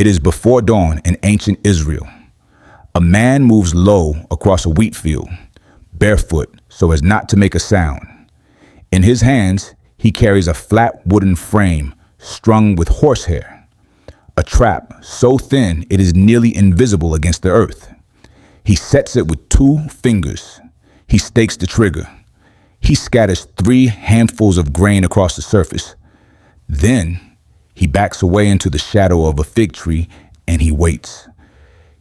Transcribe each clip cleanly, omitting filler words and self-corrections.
It is before dawn in ancient Israel. A man moves low across a wheat field, barefoot so as not to make a sound. In his hands, he carries a flat wooden frame strung with horsehair, a trap so thin it is nearly invisible against the earth. He sets it with 2 fingers. He stakes the trigger. He scatters 3 handfuls of grain across the surface. Then he backs away into the shadow of a fig tree and he waits.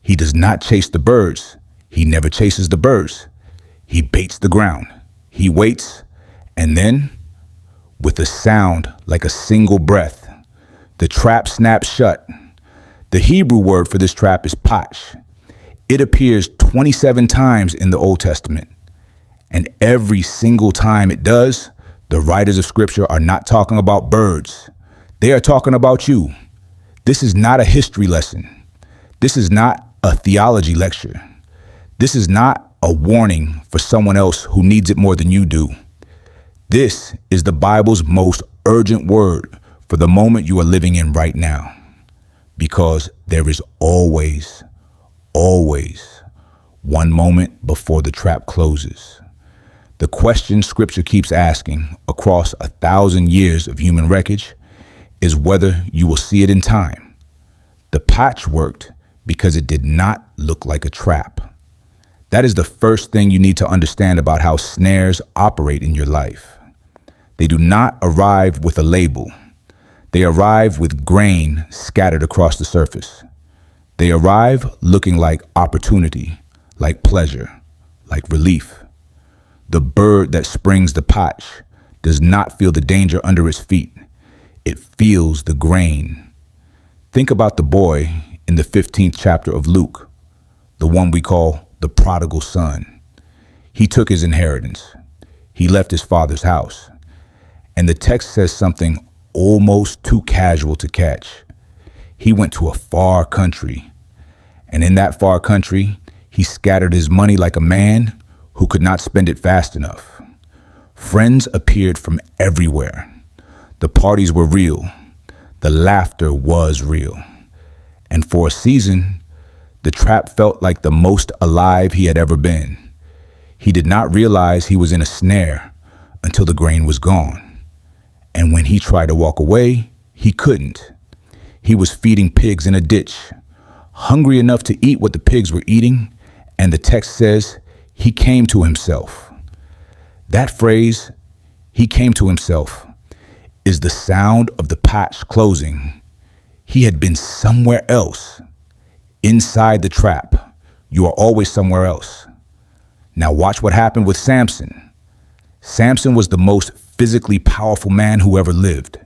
He does not chase the birds. He never chases the birds. He baits the ground. He waits, and then, with a sound like a single breath, the trap snaps shut. The Hebrew word for this trap is pach. It appears 27 times in the Old Testament. And every single time it does, the writers of Scripture are not talking about birds. They are talking about you. This is not a history lesson. This is not a theology lecture. This is not a warning for someone else who needs it more than you do. This is the Bible's most urgent word for the moment you are living in right now. Because there is always one moment before the trap closes. The question Scripture keeps asking across 1,000 years of human wreckage is whether you will see it in time. The pach worked because it did not look like a trap. That is the first thing you need to understand about how snares operate in your life. They do not arrive with a label. They arrive with grain scattered across the surface. They arrive looking like opportunity, like pleasure, like relief. The bird that springs the pach does not feel the danger under its feet. It feels the grain. Think about the boy in the 15th chapter of Luke, the one we call the Prodigal Son. He took his inheritance. He left his father's house. And the text says something almost too casual to catch. He went to a far country. And in that far country, he scattered his money like a man who could not spend it fast enough. Friends appeared from everywhere. The parties were real. The laughter was real. And for a season, the trap felt like the most alive he had ever been. He did not realize he was in a snare until the grain was gone. And when he tried to walk away, he couldn't. He was feeding pigs in a ditch, hungry enough to eat what the pigs were eating, and the text says he came to himself. That phrase, he came to himself, is the sound of the pach closing. He had been somewhere else. Inside the trap, you are always somewhere else. Now watch what happened with Samson. Samson was the most physically powerful man who ever lived.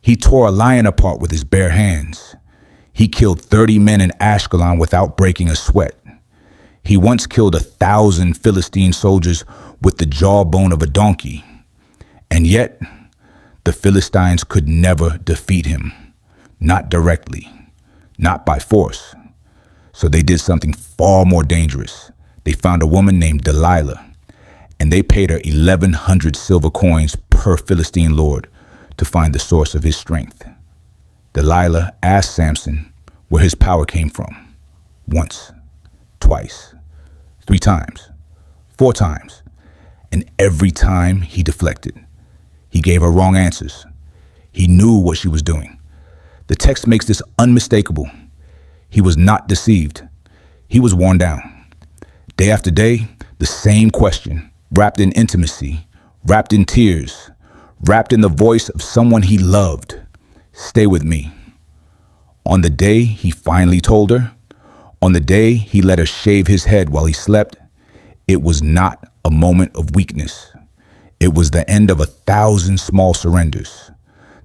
He tore a lion apart with his bare hands. He killed 30 men in Ashkelon without breaking a sweat. He once killed 1,000 Philistine soldiers with the jawbone of a donkey. And yet, the Philistines could never defeat him. Not directly, not by force. So they did something far more dangerous. They found a woman named Delilah, and they paid her 1,100 silver coins per Philistine lord to find the source of his strength. Delilah asked Samson where his power came from. Once, twice, 3 times, 4 times, and every time he deflected. He gave her wrong answers. He knew what she was doing. The text makes this unmistakable. He was not deceived. He was worn down. Day after day, the same question, wrapped in intimacy, wrapped in tears, wrapped in the voice of someone he loved. Stay with me. On the day he finally told her, on the day he let her shave his head while he slept, it was not a moment of weakness. It was the end of 1,000 small surrenders.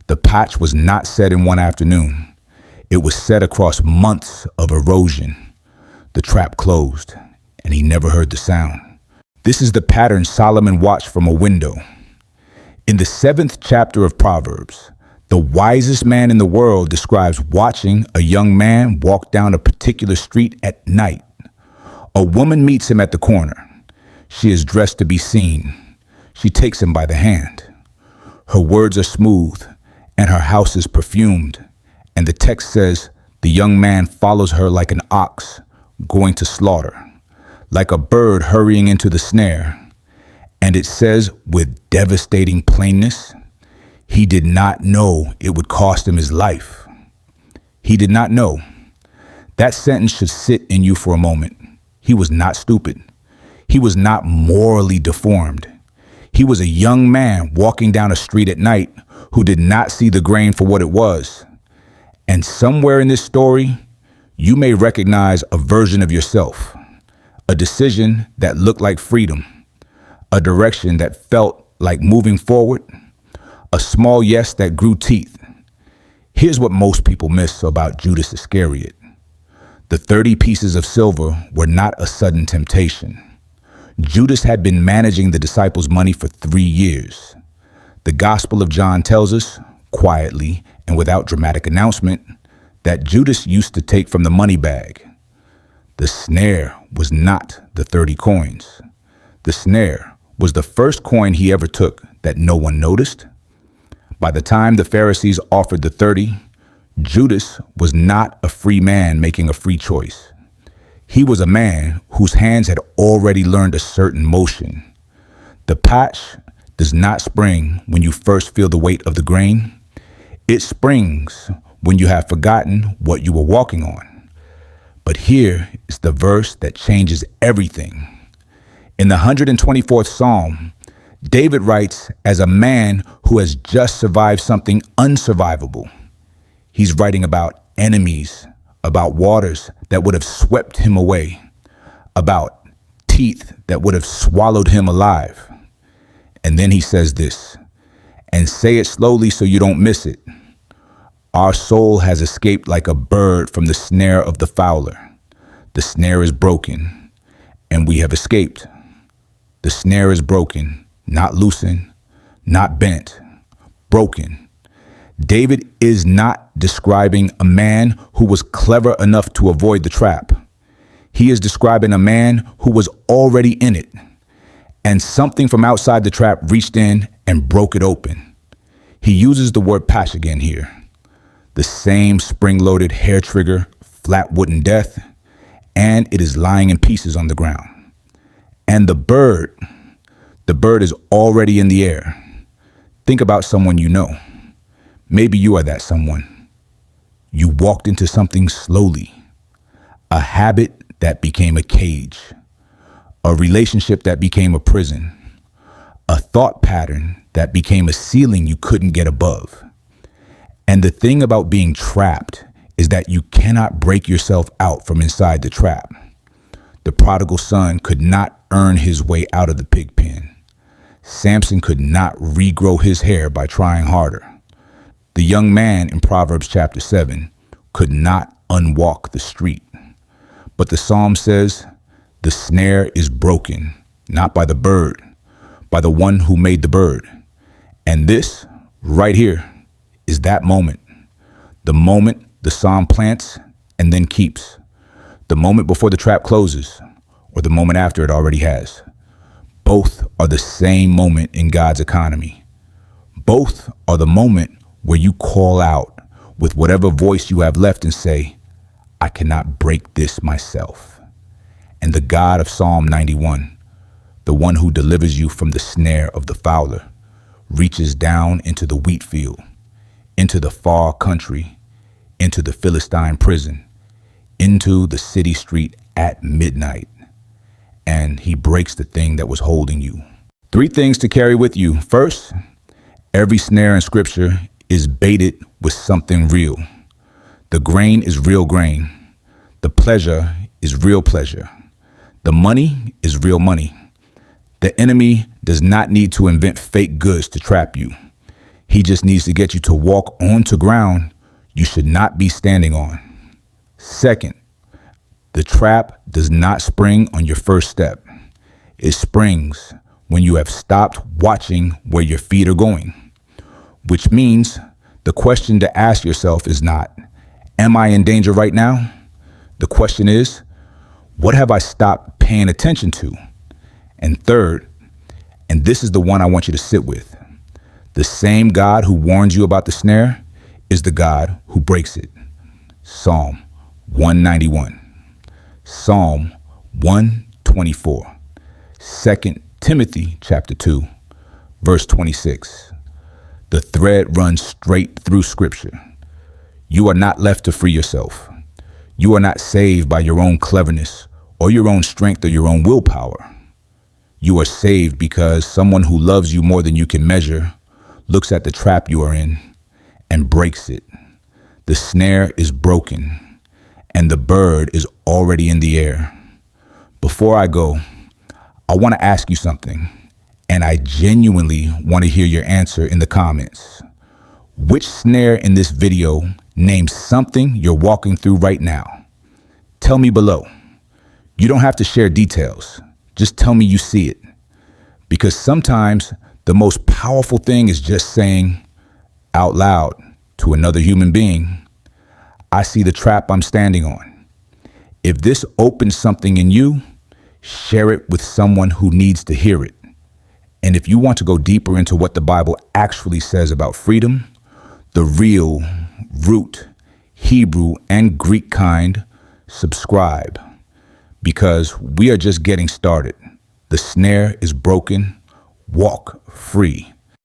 The pach was not set in one afternoon. It was set across months of erosion. The trap closed, and he never heard the sound. This is the pattern Solomon watched from a window. In the 7th chapter of Proverbs, the wisest man in the world describes watching a young man walk down a particular street at night. A woman meets him at the corner. She is dressed to be seen. She takes him by the hand. Her words are smooth, and her house is perfumed. And the text says, The young man follows her like an ox going to slaughter, like a bird hurrying into the snare. And it says with devastating plainness, he did not know it would cost him his life. He did not know. That sentence should sit in you for a moment. He was not stupid. He was not morally deformed. He was a young man walking down a street at night who did not see the grain for what it was. And somewhere in this story, you may recognize a version of yourself, a decision that looked like freedom, a direction that felt like moving forward, a small yes that grew teeth. Here's what most people miss about Judas Iscariot. The 30 pieces of silver were not a sudden temptation. Judas had been managing the disciples' money for 3 years. The Gospel of John tells us, quietly and without dramatic announcement, that Judas used to take from the money bag. The snare was not the 30 coins. The snare was the first coin he ever took that no one noticed. By the time the Pharisees offered the 30, Judas was not a free man making a free choice. He was a man whose hands had already learned a certain motion. The pach does not spring when you first feel the weight of the grain. It springs when you have forgotten what you were walking on. But here is the verse that changes everything. In the 124th Psalm, David writes as a man who has just survived something unsurvivable. He's writing about enemies, about waters that would have swept him away, about teeth that would have swallowed him alive. And then he says this, and say it slowly so you don't miss it. Our soul has escaped like a bird from the snare of the fowler. The snare is broken, and we have escaped. The snare is broken, not loosened, not bent, broken. David is not describing a man who was clever enough to avoid the trap. He is describing a man who was already in it, and something from outside the trap reached in and broke it open. He uses the word pach again here. The same spring-loaded hair trigger, flat wooden death, and it is lying in pieces on the ground. And the bird is already in the air. Think about someone you know. Maybe you are that someone. You walked into something slowly, a habit that became a cage, a relationship that became a prison, a thought pattern that became a ceiling you couldn't get above. And the thing about being trapped is that you cannot break yourself out from inside the trap. The prodigal son could not earn his way out of the pig pen. Samson could not regrow his hair by trying harder. The young man in Proverbs chapter 7 could not unwalk the street. But the psalm says, the snare is broken, not by the bird, by the one who made the bird. And this right here is that moment. The moment the psalm plants and then keeps. The moment before the trap closes, or the moment after it already has. Both are the same moment in God's economy. Both are the moment where you call out with whatever voice you have left and say, I cannot break this myself. And the God of Psalm 91, the one who delivers you from the snare of the fowler, reaches down into the wheat field, into the far country, into the Philistine prison, into the city street at midnight. And he breaks the thing that was holding you. 3 things to carry with you. First, every snare in scripture is baited with something real. The grain is real grain. The pleasure is real pleasure. The money is real money. The enemy does not need to invent fake goods to trap you. He just needs to get you to walk onto ground you should not be standing on. Second, the trap does not spring on your first step. It springs when you have stopped watching where your feet are going, which means the question to ask yourself is not, am I in danger right now? The question is, what have I stopped paying attention to? And third, and this is the one I want you to sit with, the same God who warns you about the snare is the God who breaks it. Psalm 191, Psalm 124, 2 Timothy chapter 2, verse 26. The thread runs straight through Scripture. You are not left to free yourself. You are not saved by your own cleverness or your own strength or your own willpower. You are saved because someone who loves you more than you can measure looks at the trap you are in and breaks it. The snare is broken and the bird is already in the air. Before I go, I want to ask you something, and I genuinely want to hear your answer in the comments. Which snare in this video names something you're walking through right now? Tell me below. You don't have to share details. Just tell me you see it. Because sometimes the most powerful thing is just saying out loud to another human being, I see the trap I'm standing on. If this opens something in you, share it with someone who needs to hear it. And if you want to go deeper into what the Bible actually says about freedom, the real, root, Hebrew, and Greek kind, subscribe. Because we are just getting started. The snare is broken. Walk free.